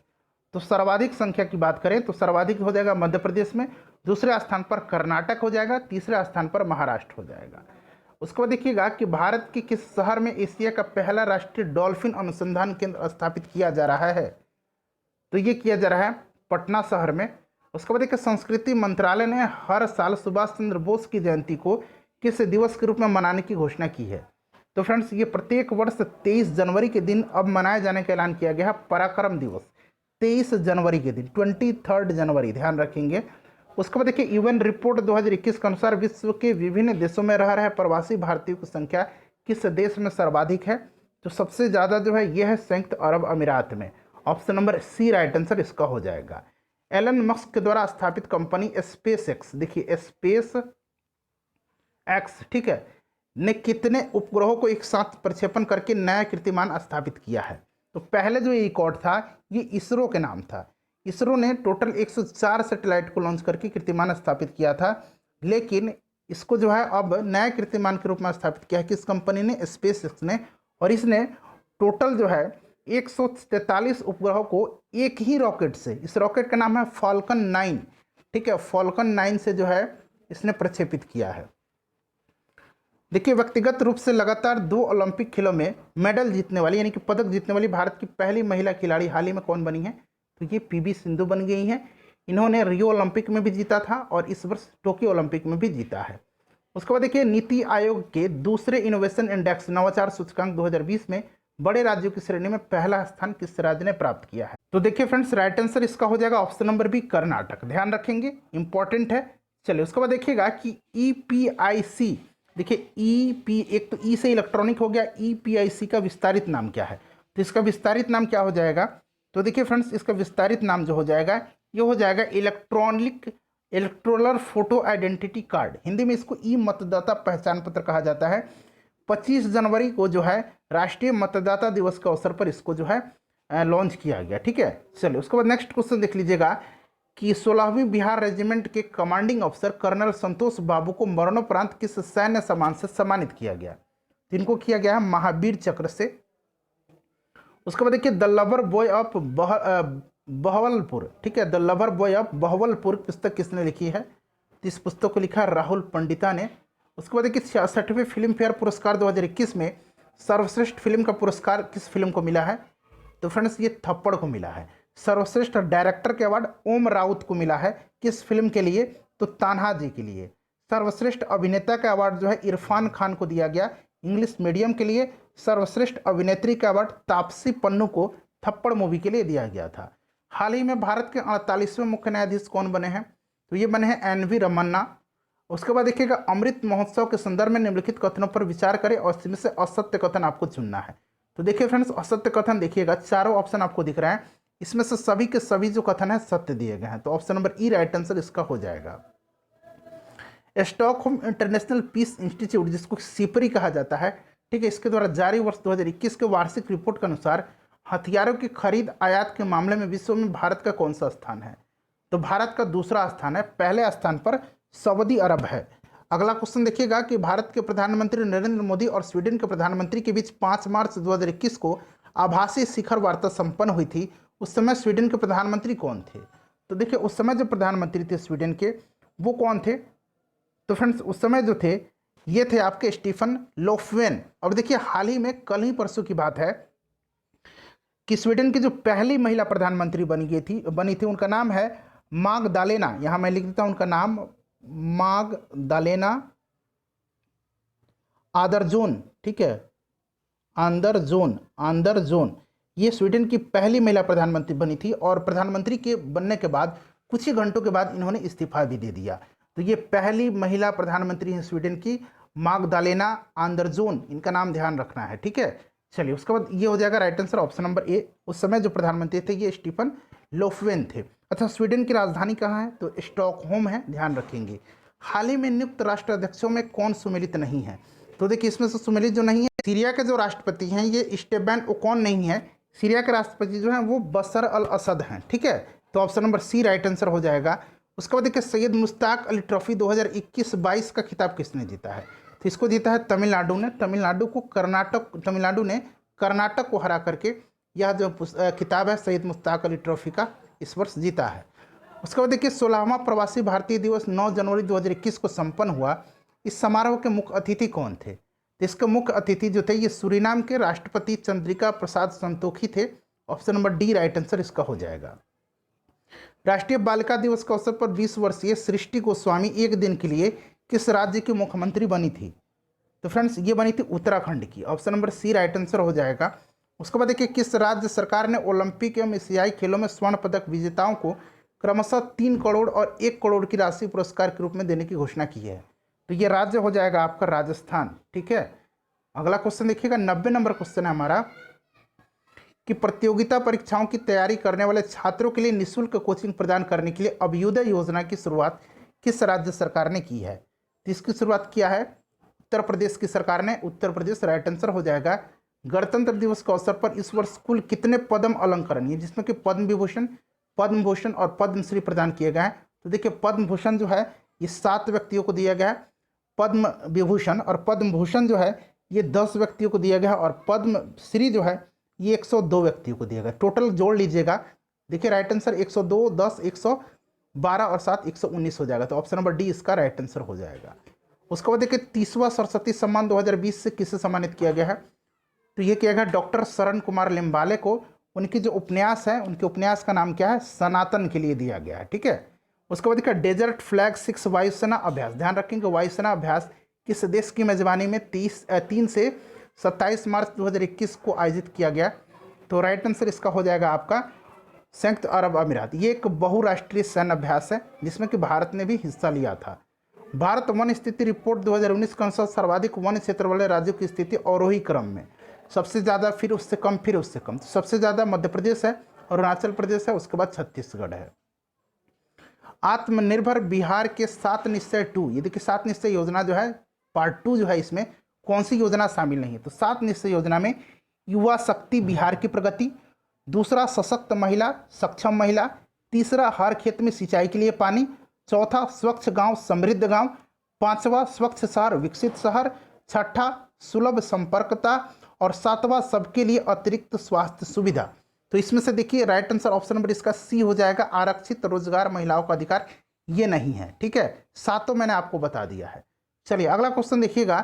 तो सर्वाधिक संख्या की बात करें तो सर्वाधिक हो जाएगा मध्य प्रदेश में, दूसरे स्थान पर कर्नाटक हो जाएगा, तीसरे स्थान पर महाराष्ट्र हो जाएगा। उसके बाद देखिएगा कि भारत के किस शहर में एशिया का पहला राष्ट्रीय डॉल्फिन अनुसंधान केंद्र स्थापित किया जा रहा है? तो ये किया जा रहा है पटना शहर में। उसके बाद देखिए संस्कृति मंत्रालय ने हर साल सुभाष चंद्र बोस की जयंती को किस दिवस के रूप में मनाने की घोषणा की है? तो फ्रेंड्स ये प्रत्येक वर्ष 23 जनवरी के दिन अब मनाए जाने का ऐलान किया गया है पराक्रम दिवस। 23 जनवरी के दिन 23 जनवरी ध्यान रखेंगे। उसके बाद देखिए यूएन रिपोर्ट 2021 के अनुसार विश्व के विभिन्न देशों में रह रहे प्रवासी भारतीयों की संख्या किस देश में सर्वाधिक है? तो सबसे ज़्यादा जो है यह है संयुक्त अरब अमीरात में। Option number C right answer इसका हो जाएगा। एलन मस्क के द्वारा स्थापित कंपनी स्पेस एक्स, देखिए स्पेस एक्स, ठीक है, ने कितने उपग्रहों को एक साथ प्रक्षेपण करके नया कीर्तिमान स्थापित किया है? तो पहले जो ये रिकॉर्ड था ये इसरो के नाम था। इसरो ने टोटल 104 सैटेलाइट को लॉन्च करके कीर्तिमान स्थापित किया था, लेकिन इसको जो है अब नया कीर्तिमान के रूप में स्थापित किया है किस कंपनी ने? स्पेस एक्स ने। और इसने टोटल जो है 143 उपग्रहों को एक ही रॉकेट से, इस रॉकेट का नाम है फॉल्कन 9, ठीक है, फॉल्कन 9 से जो है इसने प्रक्षेपित किया है। देखिए व्यक्तिगत रूप से लगातार 2 ओलंपिक खेलों में मेडल जीतने वाली यानी कि पदक जीतने वाली भारत की पहली महिला खिलाड़ी हाल ही में कौन बनी है? तो ये पीवी सिंधु बन गई हैं। इन्होंने रियो ओलंपिक में भी जीता था और इस वर्ष टोक्यो ओलंपिक में भी जीता है। उसके बाद देखिए नीति आयोग के दूसरे इनोवेशन इंडेक्स नवाचार सूचकांक 2020 में बड़े राज्यों की श्रेणी में पहला स्थान किस राज्य ने प्राप्त किया है? तो देखिए फ्रेंड्स, राइट आंसर इसका हो जाएगा ऑप्शन नंबर बी, कर्नाटक। ध्यान रखेंगे, इंपॉर्टेंट है। चलिए उसके बाद देखिएगा कि EPIC, देखिए ईपी, एक तो ई से इलेक्ट्रॉनिक हो गया, EPIC का विस्तारित नाम क्या है? तो इसका विस्तारित नाम क्या हो जाएगा? तो देखिए फ्रेंड्स, इसका विस्तारित नाम जो हो जाएगा, ये हो जाएगा electoral photo identity card. Hindi में इसको ई मतदाता पहचान पत्र कहा जाता है। 25 जनवरी को जो है राष्ट्रीय मतदाता दिवस के अवसर पर इसको जो है लॉन्च किया गया। ठीक है, चलिए उसके बाद नेक्स्ट क्वेश्चन देख लीजिएगा कि 16वीं बिहार रेजिमेंट के कमांडिंग अफसर कर्नल संतोष बाबू को मरणोपरांत किस सैन्य सम्मान से सम्मानित किया गया? तो इनको किया गया है महावीर चक्र से। उसके बाद देखिए the lover boy of Bahawalpur, ठीक है, the lover boy of Bahawalpur पुस्तक किसने लिखी है? तो इस पुस्तक को लिखा है राहुल पंडिता ने। उसके बाद देखिए 66वें फिल्म फेयर पुरस्कार 2021 में सर्वश्रेष्ठ फिल्म का पुरस्कार किस फिल्म को मिला है? तो फ्रेंड्स ये थप्पड़ को मिला है। सर्वश्रेष्ठ डायरेक्टर के अवार्ड ओम राउत को मिला है, किस फिल्म के लिए? तो तान्हा जी के लिए। सर्वश्रेष्ठ अभिनेता का अवार्ड जो है इरफान खान को दिया गया, इंग्लिश मीडियम के लिए। सर्वश्रेष्ठ अभिनेत्री का अवार्ड तापसी पन्नू को थप्पड़ मूवी के लिए दिया गया था। हाल ही में भारत के 48वें मुख्य न्यायाधीश कौन बने हैं? तो ये बने हैं NV रमन्ना। उसके बाद देखिएगा अमृत महोत्सव के संदर्भ में निम्नलिखित कथनों पर विचार करें और इसमें से असत्य कथन आपको चुनना है। तो देखिए फ्रेंड्स, असत्य कथन देखिएगा, चारों ऑप्शन आपको दिख रहा है, इसमें से सभी के सभी जो कथन है सत्य दिए गए हैं। तो ऑप्शन नंबर ई राइट आंसर इसका हो जाएगा। स्टॉकहोम इंटरनेशनल पीस इंस्टीट्यूट, जिसको सिपरी कहा जाता है, ठीक है, इसके द्वारा जारी वर्ष 2021 के वार्षिक रिपोर्ट के अनुसार हथियारों की खरीद आयात के मामले में विश्व में भारत का कौन सा स्थान है? तो भारत का दूसरा स्थान है, पहले स्थान पर सऊदी अरब है। अगला क्वेश्चन देखिएगा कि भारत के प्रधानमंत्री नरेंद्र मोदी और स्वीडन के प्रधानमंत्री के बीच 5 मार्च 2021 को आभासी शिखर वार्ता संपन्न हुई थी। उस समय स्वीडन के प्रधानमंत्री कौन थे? तो देखिए उस समय जो प्रधानमंत्री थे स्वीडन के, वो कौन थे? तो फ्रेंड्स उस समय जो थे ये थे आपके स्टीफन लोफ्वेन। और देखिए हाल ही में, कल ही परसों की बात है, कि स्वीडन की जो पहली महिला प्रधानमंत्री बनी थी, उनका नाम है मागदालेना। यहाँ मैं लिख देता हूँ उनका नाम, मागदालेना आंदरजोन, ठीक है, आंदरजोन। ये स्वीडन की पहली महिला प्रधानमंत्री बनी थी और प्रधानमंत्री के बनने के बाद कुछ ही घंटों के बाद इन्होंने इस्तीफा भी दे दिया। तो ये पहली महिला प्रधानमंत्री हैं स्वीडन की, मागदालेना आंदरजोन, इनका नाम ध्यान रखना है। ठीक है, चलिए उसके बाद ये हो जाएगा right answer option number A. उस समय जो प्रधानमंत्री थे ये स्टीफन लोफ्वेन थे। अच्छा, स्वीडन की राजधानी कहाँ है? तो स्टॉकहोम है, ध्यान रखेंगे। हाल ही में नियुक्त राष्ट्राध्यक्षों में कौन सुमेलित नहीं है? तो देखिए इसमें से सुमेलित जो नहीं है, सीरिया के जो राष्ट्रपति हैं ये स्टेबैन ओकॉन नहीं है। सीरिया के राष्ट्रपति जो हैं वो बशर अल असद हैं। ठीक है, तो option number C right answer हो जाएगा। उसके बाद देखिए सैयद मुश्ताक अली ट्रॉफी 2021-22 का खिताब किसने जीता है? तो इसको जीता है तमिलनाडु ने। तमिलनाडु ने कर्नाटक को हरा करके यह जो खिताब है सैयद मुश्ताक अली ट्रॉफी का इस वर्ष जीता है। उसके बाद देखिए 16वां प्रवासी भारतीय दिवस 9 जनवरी 2021 को संपन्न हुआ। इस समारोह के मुख्य अतिथि कौन थे? तो इसके मुख्य अतिथि जो थे ये सूरीनाम के राष्ट्रपति चंद्रिका प्रसाद संतोखी थे। Option number D right answer इसका हो जाएगा। राष्ट्रीय बालिका दिवस के अवसर पर 20 वर्षीय सृष्टि गोस्वामी एक दिन के लिए किस राज्य की मुख्यमंत्री बनी थी? तो फ्रेंड्स ये बनी थी उत्तराखंड की। Option number C right answer हो जाएगा। उसके बाद देखिए किस राज्य सरकार ने ओलंपिक एवं एशियाई खेलों में स्वर्ण पदक विजेताओं को क्रमशः 3 करोड़ और 1 करोड़ की राशि पुरस्कार के रूप में देने की घोषणा की है? तो ये राज्य हो जाएगा आपका राजस्थान। ठीक है, अगला क्वेश्चन देखिएगा 90 नंबर क्वेश्चन है हमारा कि प्रतियोगिता परीक्षाओं की तैयारी करने वाले छात्रों के लिए निःशुल्क कोचिंग प्रदान करने के लिए अभ्युदय योजना की शुरुआत किस राज्य सरकार ने की है? तो इसकी शुरुआत किया है उत्तर प्रदेश की सरकार ने। उत्तर प्रदेश राइट आंसर हो जाएगा। गणतंत्र दिवस के अवसर पर इस वर्ष कुल कितने पद्म अलंकरण, ये जिसमें कि पद्म भूषण और पद्मश्री प्रदान किए गए हैं? तो देखिए पद्म भूषण जो है ये 7 व्यक्तियों को दिया गया है, पद्म विभूषण और पद्म भूषण जो है ये 10 व्यक्तियों को दिया गया है और पद्मश्री जो है ये 102 व्यक्तियों को दिया गया। टोटल जोड़ लीजिएगा, देखिए राइट आंसर 102, 10, 112 और 7, 119 हो जाएगा। तो ऑप्शन नंबर डी इसका राइट आंसर हो जाएगा। उसके बाद देखिए 30वां सरस्वती सम्मान 2020 से किसे सम्मानित किया गया है? तो ये किया गया डॉक्टर शरण कुमार लिम्बाले को। उनकी जो उपन्यास है, उनके उपन्यास का नाम क्या है? सनातन के लिए दिया गया है। ठीक है, उसके बाद देखिए डेजर्ट फ्लैग 6 वायुसेना अभ्यास, ध्यान रखेंगे वायुसेना अभ्यास किस देश की मेजबानी में 3 से 27 मार्च 2021 को आयोजित किया गया? तो राइट आंसर इसका हो जाएगा आपका संयुक्त अरब अमीरात। ये एक बहुराष्ट्रीय सैन्य अभ्यास है जिसमें कि भारत ने भी हिस्सा लिया था। भारत वन स्थिति रिपोर्ट 2019 के अनुसार सर्वाधिक वन क्षेत्र वाले राज्यों की स्थिति अवरोही क्रम में, सबसे ज़्यादा, फिर उससे कम, फिर उससे कम। तो सबसे ज़्यादा मध्य प्रदेश है, अरुणाचल प्रदेश है, उसके बाद छत्तीसगढ़ है। आत्मनिर्भर बिहार के 7 निश्चय 2, ये देखिए 7 निश्चय योजना जो है पार्ट 2 जो है, इसमें कौन सी योजना शामिल नहीं है? तो 7 निश्चय योजना में युवा शक्ति बिहार की प्रगति, दूसरा सशक्त महिला, सक्षम महिला, तीसरा हर खेत में सिंचाई के लिए पानी, चौथा स्वच्छ गांव समृद्ध गांव, पांचवा स्वच्छ शहर विकसित शहर, छठा सुलभ संपर्कता और सातवां सबके लिए अतिरिक्त स्वास्थ्य सुविधा। तो इसमें से देखिए राइट आंसर ऑप्शन नंबर इसका सी हो जाएगा, आरक्षित रोजगार महिलाओं का अधिकार, ये नहीं है। ठीक है, सातों मैंने आपको बता दिया है। चलिए अगला क्वेश्चन देखिएगा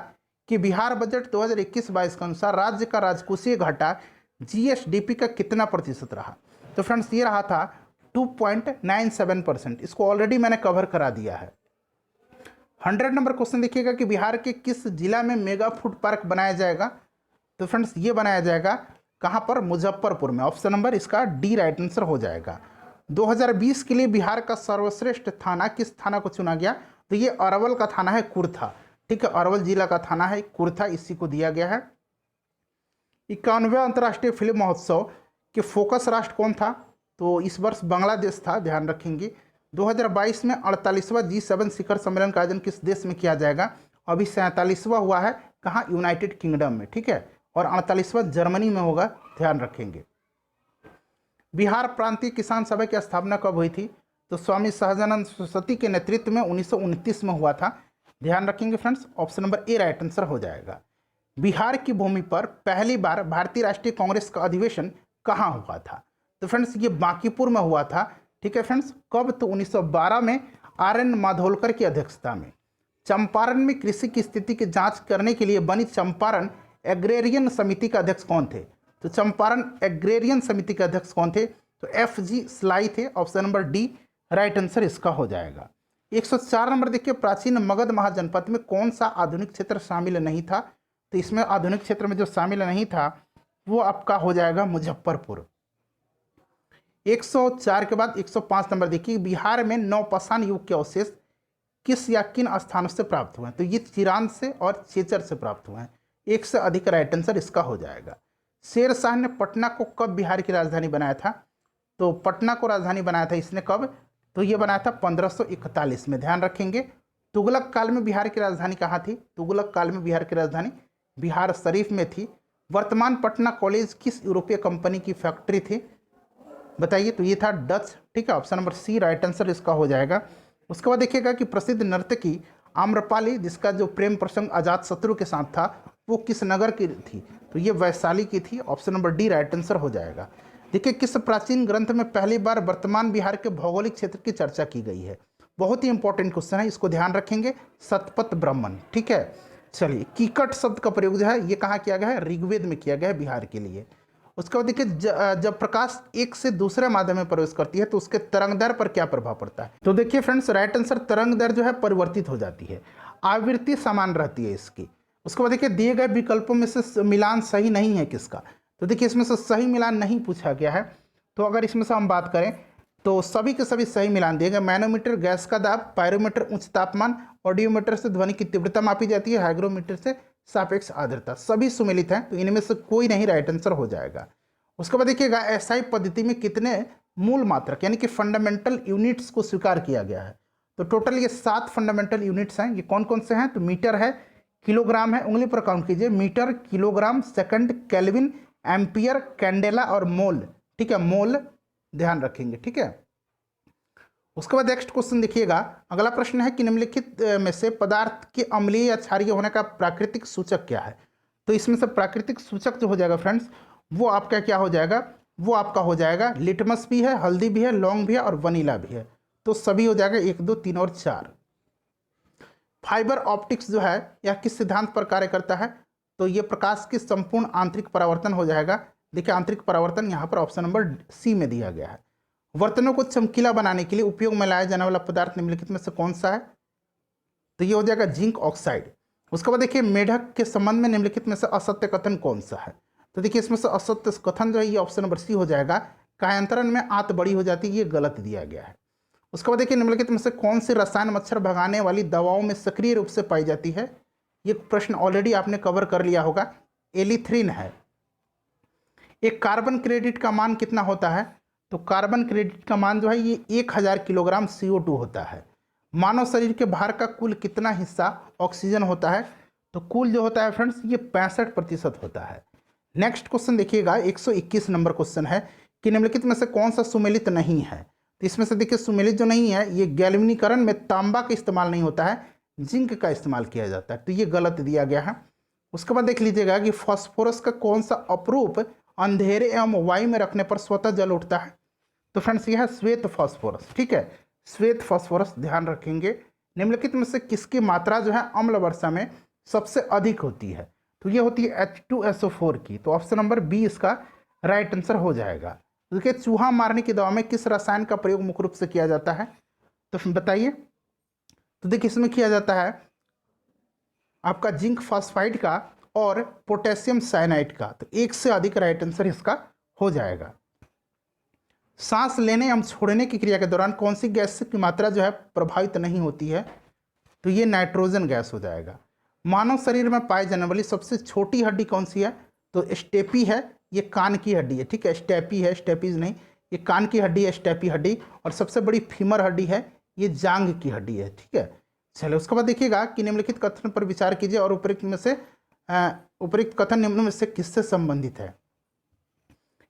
कि बिहार बजट 2021-22 के अनुसार राज्य का राजकोषीय घाटा जीएसडीपी का कितना प्रतिशत रहा? तो फ्रेंड्स ये रहा था 2.97%। इसको ऑलरेडी मैंने कवर करा दिया है। 100 नंबर क्वेश्चन देखिएगा कि बिहार के किस जिला में मेगा फूड पार्क बनाया जाएगा? तो फ्रेंड्स ये बनाया जाएगा कहाँ पर? मुजफ्फरपुर में। ऑप्शन नंबर इसका डी राइट आंसर हो जाएगा। 2020 के लिए बिहार का सर्वश्रेष्ठ थाना किस थाना को चुना गया? तो ये अरवल का थाना है, कुर्था। ठीक है, अरवल जिला का थाना है कुर्था, इसी को दिया गया है। 51वें अंतर्राष्ट्रीय फिल्म महोत्सव के फोकस राष्ट्र कौन था? तो इस वर्ष बांग्लादेश था, ध्यान रखेंगे। 2022 में 48वां G7 शिखर सम्मेलन का आयोजन किस देश में किया जाएगा? अभी 47वां हुआ है, कहाँ? यूनाइटेड किंगडम में। ठीक है, और 48वां जर्मनी में होगा, ध्यान रखेंगे। बिहार प्रांतीय किसान सभा की स्थापना कब हुई थी? तो स्वामी सहजानंद सरस्वती के नेतृत्व में 1929 में हुआ था, ध्यान रखेंगे friends. Option number A right answer हो जाएगा। बिहार की भूमि पर पहली बार भारतीय राष्ट्रीय कांग्रेस का अधिवेशन कहाँ हुआ था? तो फ्रेंड्स ये बांकीपुर में हुआ था। ठीक है फ्रेंड्स, कब? तो 1912 में RN माधोलकर की अध्यक्षता में। चंपारण में कृषि की स्थिति की जांच करने के लिए बनी चंपारण एग्रेरियन समिति का अध्यक्ष कौन थे? तो चंपारण एग्रेरियन समिति के अध्यक्ष कौन थे? तो FG स्लाई थे। Option number D right answer इसका हो जाएगा। 104 नंबर देखिए, प्राचीन मगध महाजनपद में कौन सा आधुनिक क्षेत्र शामिल नहीं था? तो इसमें आधुनिक क्षेत्र में जो शामिल नहीं था वो आपका हो जाएगा मुजफ्फरपुर। 104 के बाद 105 नंबर देखिए, बिहार में नवपाषाण युग के अवशेष किस या किन स्थानों से प्राप्त हुए हैं? तो ये चिरांद से और चेचर से प्राप्त हुए हैं। एक से अधिक राइट आंसर इसका हो जाएगा। शेर शाह ने पटना को कब बिहार की राजधानी बनाया था? तो पटना को राजधानी बनाया था इसने कब? तो ये बनाया था 1541 में, ध्यान रखेंगे। तुगलक काल में बिहार की राजधानी कहाँ थी? तुगलक काल में बिहार की राजधानी बिहार शरीफ में थी। वर्तमान पटना कॉलेज किस यूरोपीय कंपनी की फैक्ट्री थी? बताइए। तो ये था डच। ठीक है, option number C right answer इसका हो जाएगा। उसके बाद देखिएगा कि प्रसिद्ध नर्तकी आम्रपाली, जिसका जो प्रेम प्रसंग अजातशत्रु के साथ था, वो किस नगर की थी? तो ये वैशाली की थी। Option number D right answer हो जाएगा। देखिए किस प्राचीन ग्रंथ में पहली बार वर्तमान बिहार के भौगोलिक क्षेत्र की चर्चा की गई है? बहुत ही इंपॉर्टेंट क्वेश्चन है, इसको ध्यान रखेंगे। शतपथ ब्राह्मण। ठीक है, चलिए कीकट शब्द का प्रयोग जो है ये कहाँ किया गया है? ऋग्वेद में किया गया है बिहार के लिए। उसके बाद देखिए जब प्रकाश एक से दूसरे माध्यम में प्रवेश करती है तो उसके तरंग दर पर क्या प्रभाव पड़ता है? तो देखिए फ्रेंड्स राइट आंसर तरंग दर जो है परिवर्तित हो जाती है, आवृत्ति समान रहती है इसकी। उसके बाद देखिए दिए गए विकल्पों में से मिलान सही नहीं है किसका? तो देखिए इसमें से सही मिलान नहीं पूछा गया है। तो अगर इसमें से हम बात करें तो सभी के सभी सही मिलान दिए गए। मैनोमीटर गैस का दाब, पायरोमीटर उच्च तापमान, ऑडियोमीटर से ध्वनि की तीव्रता मापी जाती है, हाइग्रोमीटर से सापेक्ष आर्द्रता, सभी सुमेलित हैं। तो इनमें से कोई नहीं राइट आंसर हो जाएगा। उसके बाद देखिएगा एसआई पद्धति में कितने मूल मात्रक यानी कि फंडामेंटल यूनिट्स को स्वीकार किया गया है? तो टोटल ये 7 फंडामेंटल यूनिट्स हैं। ये कौन कौन से हैं? तो मीटर है, किलोग्राम है, उंगली पर काउंट कीजिए, metre, kilogram, second, kelvin, ampere, candela और मोल। ठीक है, मोल ध्यान रखेंगे। ठीक है, उसके बाद नेक्स्ट क्वेश्चन देखिएगा। अगला प्रश्न है कि निम्नलिखित में से पदार्थ के अम्लीय या क्षारीय होने का प्राकृतिक सूचक क्या है? तो इसमें से प्राकृतिक सूचक जो हो जाएगा फ्रेंड्स वो आपका क्या हो जाएगा? वो आपका हो जाएगा लिटमस भी है, हल्दी भी है, लौंग भी है और वनीला भी है। तो सभी हो जाएगा 1, 2, 3 और 4। फाइबर ऑप्टिक्स जो है यह किस सिद्धांत पर कार्य करता है? तो ये प्रकाश के संपूर्ण आंतरिक परावर्तन हो जाएगा। देखिए आंतरिक परावर्तन यहाँ पर ऑप्शन नंबर सी में दिया गया है। बर्तनों को चमकीला बनाने के लिए उपयोग में लाया जाने वाला पदार्थ निम्नलिखित में से कौन सा है? तो ये हो जाएगा जिंक ऑक्साइड। उसके बाद देखिए मेढक के संबंध में निम्नलिखित में से असत्य कथन कौन सा है? तो देखिए इसमें से असत्य कथन जो है ये ऑप्शन नंबर सी हो जाएगा। कायांतरण में आंत बड़ी हो जाती है, ये गलत दिया गया है। उसके बाद देखिए निम्नलिखित में से कौन सी रसायन मच्छर भगाने वाली दवाओं में सक्रिय रूप से पाई जाती है। ये प्रश्न ऑलरेडी आपने कवर कर लिया होगा, एलिथ्रिन है। एक कार्बन क्रेडिट का मान कितना होता है, तो कार्बन क्रेडिट का मान जो है ये 1000 किलोग्राम CO2 होता है। मानव शरीर के भार का कुल कितना हिस्सा ऑक्सीजन होता है, तो कुल जो होता है फ्रेंड्स ये 65% होता है। नेक्स्ट क्वेश्चन देखिएगा, 121 नंबर क्वेश्चन है कि निम्नलिखित में से कौन सा सुमेलित नहीं है। तो इसमें से देखिए सुमेलित जो नहीं है, ये गैल्वेनीकरण में तांबा का इस्तेमाल नहीं होता है, जिंक का इस्तेमाल किया जाता है, तो ये गलत दिया गया है। उसके बाद देख लीजिएगा कि फास्फोरस का कौन सा अपरूप अंधेरे एवं वायु में रखने पर स्वतः जल उठता है, तो फ्रेंड्स यह है श्वेत फास्फोरस। ठीक है, श्वेत फास्फोरस ध्यान रखेंगे। निम्नलिखित में से किसकी मात्रा जो है अम्ल वर्षा में सबसे अधिक होती है, तो ये होती है H2SO4 की। तो ऑप्शन नंबर बी इसका राइट आंसर हो जाएगा। देखिए चूहा मारने की दवा में किस रसायन का प्रयोग मुख्य रूप से किया जाता है, तो फिर बताइए। तो देखिए इसमें किया जाता है आपका जिंक फॉस्फाइड का और पोटेशियम साइनाइड का, तो एक से अधिक राइट आंसर इसका हो जाएगा। सांस लेने एवं छोड़ने की क्रिया के दौरान कौन सी गैस की मात्रा जो है प्रभावित नहीं होती है, तो ये नाइट्रोजन गैस हो जाएगा। मानव शरीर में पाई जाने वाली सबसे छोटी हड्डी कौन सी है, तो स्टेपी है, ये कान की हड्डी है। ठीक है, स्टेपी है, स्टेपीज नहीं, ये कान की हड्डी है स्टेपी हड्डी। और सबसे बड़ी फीमर हड्डी है, ये जांग की हड्डी है। ठीक है, चलिए उसके बाद देखिएगा कि निम्नलिखित कथन पर विचार कीजिए और उपयुक्त कथन निम्न में से किससे संबंधित है।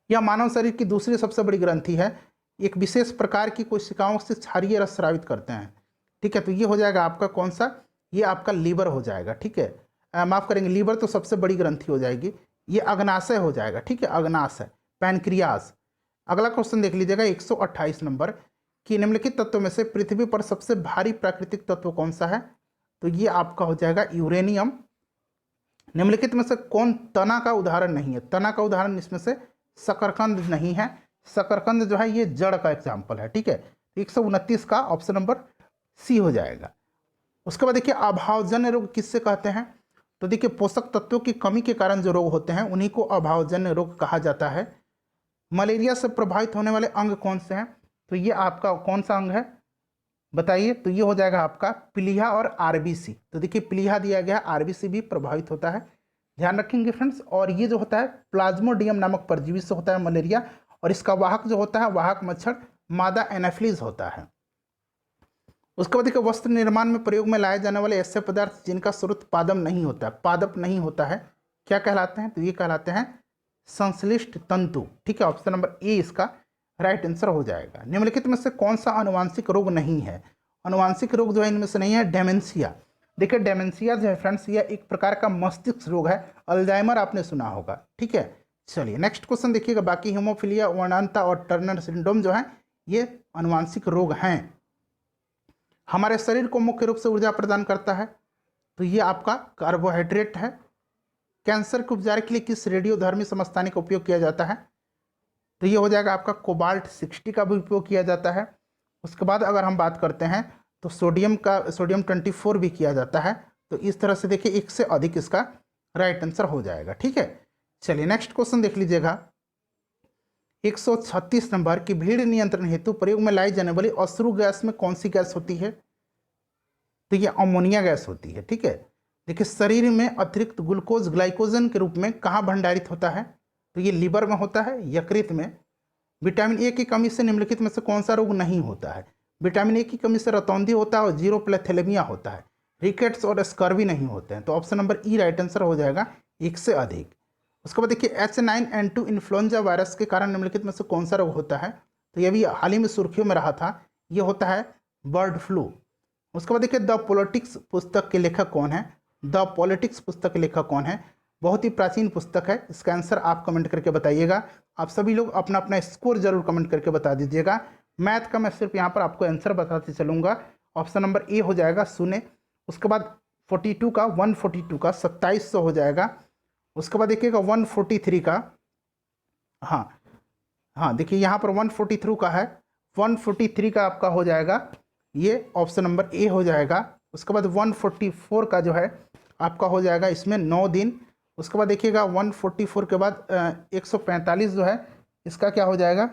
यह मानव शरीर की दूसरी सबसे बड़ी ग्रंथि है, एक विशेष प्रकार की कोशिकाओं से क्षारीय रस स्रावित करते हैं। ठीक है, तो ये हो जाएगा आपका कौन सा, ये आपका लीवर हो जाएगा। ठीक है, माफ करेंगे, लीवर तो सबसे बड़ी ग्रंथि हो जाएगी, ये अग्नाशय हो जाएगा। ठीक है, अग्नाशय, पैनक्रियास। अगला क्वेश्चन देख लीजिएगा 128 नंबर कि निम्नलिखित तत्वों में से पृथ्वी पर सबसे भारी प्राकृतिक तत्व कौन सा है, तो ये आपका हो जाएगा यूरेनियम। निम्नलिखित में से कौन तना का उदाहरण नहीं है, तना का उदाहरण इसमें से शकरकंद नहीं है। शकरकंद जो है ये जड़ का एग्जाम्पल है। ठीक है, 129 का ऑप्शन नंबर सी हो जाएगा। उसके बाद देखिए अभावजन्य रोग किससे कहते हैं, तो देखिए पोषक तत्वों की कमी के कारण जो रोग होते हैं उन्हीं को अभावजन्य रोग कहा जाता है। मलेरिया से प्रभावित होने वाले अंग कौन से हैं, तो ये आपका कौन सा अंग है बताइए, तो ये हो जाएगा आपका प्लीहा और आरबीसी। तो देखिए प्लीहा दिया गया, आरबीसी भी प्रभावित होता है, ध्यान रखेंगे फ्रेंड्स। और ये जो होता है प्लाज्मोडियम नामक परजीवी से होता है मलेरिया, और इसका वाहक जो होता है वाहक मच्छर मादा एनाफिलीज होता है। उसके बाद देखिए वस्त्र निर्माण में प्रयोग में लाए जाने वाले ऐसे पदार्थ जिनका स्रोत पादप नहीं होता, पादप नहीं होता है, क्या कहलाते हैं, तो ये कहलाते हैं संश्लिष्ट तंतु। ठीक है, ऑप्शन नंबर ए इसका राइट आंसर हो जाएगा। निम्नलिखित में से कौन सा अनुवांशिक रोग नहीं है, अनुवांशिक रोग जो है इनमें से नहीं है डेमेंशिया। देखिए डेमेंशिया जो है फ्रेंड्स यह एक प्रकार का मस्तिष्क रोग है, अल्जाइमर आपने सुना होगा। ठीक है, चलिए नेक्स्ट क्वेश्चन देखिएगा। बाकी हीमोफीलिया, वर्णांता और टर्नर सिंड्रोम जो है ये अनुवांशिक रोग हैं। हमारे शरीर को मुख्य रूप से ऊर्जा प्रदान करता है, तो ये आपका कार्बोहाइड्रेट है। कैंसर के उपचार के लिए किस रेडियोधर्मी समस्थानिक का उपयोग किया जाता है, तो ये हो जाएगा आपका कोबाल्ट 60 का भी उपयोग किया जाता है। उसके बाद अगर हम बात करते हैं तो सोडियम 24 भी किया जाता है। तो इस तरह से देखिए एक से अधिक इसका राइट आंसर हो जाएगा। ठीक है, चलिए नेक्स्ट क्वेश्चन देख लीजिएगा 136 नंबर की भीड़ नियंत्रण हेतु प्रयोग में लाई जाने वाली अश्रु गैस में कौन सी गैस होती है, तो ये अमोनिया गैस होती है। ठीक है, देखिए शरीर में अतिरिक्त ग्लूकोज ग्लाइकोजन के रूप में कहाँ भंडारित होता है, तो ये लीवर में होता है, यकृत में। विटामिन ए की कमी से निम्नलिखित में से कौन सा रोग नहीं होता है, विटामिन ए की कमी से रतौंधी होता है और जीरोप्लेथेलेमिया होता है, रिकेट्स और स्कर्वी नहीं होते हैं। तो ऑप्शन नंबर ई राइट आंसर हो जाएगा, एक से अधिक। उसके बाद देखिए H9N2 इन्फ्लुएंजा वायरस के कारण निम्नलिखित में से कौन सा रोग होता है, तो ये भी हाल ही में सुर्खियों में रहा था, ये होता है बर्ड फ्लू। उसके बाद देखिए द पॉलिटिक्स पुस्तक के लेखक कौन है, द पॉलिटिक्स पुस्तक के लेखक कौन है, बहुत ही प्राचीन पुस्तक है, इसका आंसर आप कमेंट करके बताइएगा। आप सभी लोग अपना अपना स्कोर जरूर कमेंट करके बता दीजिएगा। मैथ का मैं सिर्फ यहाँ पर आपको आंसर बताते चलूँगा, ऑप्शन नंबर ए हो जाएगा शून्य। उसके बाद 42 का 142 का 2700 हो जाएगा। उसके बाद देखिएगा 143 का, हाँ देखिए यहाँ पर 143 का है, 143 का आपका हो जाएगा, ये ऑप्शन नंबर ए हो जाएगा। उसके बाद 144 का जो है आपका हो जाएगा इसमें 9 दिन। उसके बाद देखिएगा 144 के बाद 145 जो है इसका क्या हो जाएगा,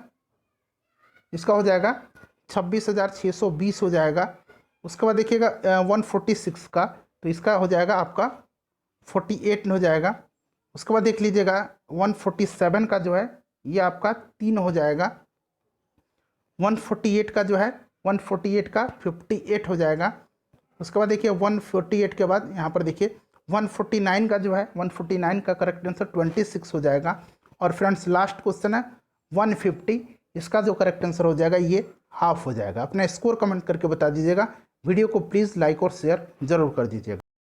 इसका हो जाएगा 26,620 हो जाएगा। उसके बाद देखिएगा 146 का, तो इसका हो जाएगा आपका 48 हो जाएगा। उसके बाद देख लीजिएगा 147 का जो है ये आपका 3 हो जाएगा। 148 का जो है 148 का 58 हो जाएगा। उसके बाद देखिए 148 के बाद यहाँ पर देखिए 149 का जो है 149 का करेक्ट आंसर 26 हो जाएगा। और फ्रेंड्स लास्ट क्वेश्चन है 150, इसका जो करेक्ट आंसर हो जाएगा ये हाफ हो जाएगा। अपना स्कोर कमेंट करके बता दीजिएगा। वीडियो को प्लीज़ लाइक और शेयर ज़रूर कर दीजिएगा।